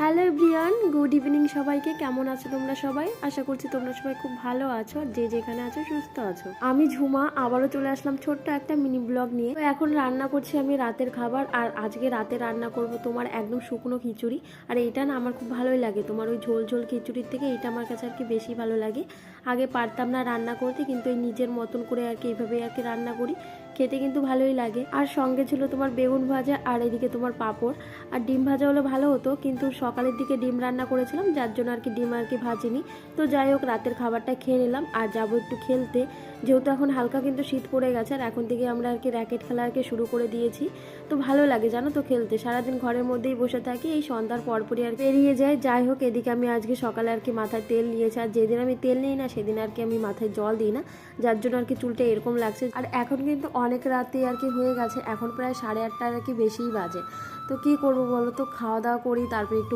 Hello everyone, good evening সবাইকে। কেমন আছো তোমরা সবাই? আশা করছি তোমরা সবাই খুব ভালো আছো, যে যেখানে আছো সুস্থ আছো। আমি ঝুমা আবারও চলে আসলাম ছোট্ট একটা মিনি ব্লগ নিয়ে। তো এখন রান্না করছি আমি রাতের খাবার, আর আজকে রাতে রান্না করব তোমার একদম শুকনো খিচুড়ি। আর এইটা না আমার খুব ভালোই লাগে, তোমার ওই ঝোল ঝোল খিচুড়ির থেকে এইটা আমার কাছে আর কি বেশি ভালো লাগে। আগে পারতাম না রান্না করতে, কিন্তু এই নিজের মতন করে আর কি এইভাবে আর কি রান্না করি, খেতে কিন্তু ভালোই লাগে। আর সঙ্গে ছিল তোমার বেগুন ভাজা, আর এদিকে তোমার পাঁপড়। আর ডিম ভাজা হলে ভালো হতো, কিন্তু সকালের দিকে ডিম রান্না করেছিলাম, যার জন্য আর কি ডিম আর কি ভাজিনি। তো যাই হোক, রাতের খাবারটা খেয়ে নিলাম আর যাবো একটু খেলতে, যেহেতু এখন হালকা কিন্তু শীত পড়ে গেছে। আর এখন থেকে আমরা আর কি র্যাকেট খেলা আর কি শুরু করে দিয়েছি। তো ভালো লাগে জানো তো খেলতে, সারাদিন ঘরের মধ্যেই বসে থাকি, এই সন্ধ্যার পরপরই আর বেরিয়ে যায়। যাই হোক, এদিকে আমি আজকে সকালে আর কি মাথায় তেল নিয়েছি, আর যেদিন আমি তেল নিই না সেদিন আর কি আমি মাথায় জল দিই না, যার জন্য আর কি চুলটা এরকম লাগছে। আর এখন কিন্তু অনেক রাতে আর কি হয়ে গেছে, এখন প্রায় 8:30 আর কি বেশিই বাজে। তো কি করবো বলো তো, খাওয়া দাওয়া করি, তারপরে একটু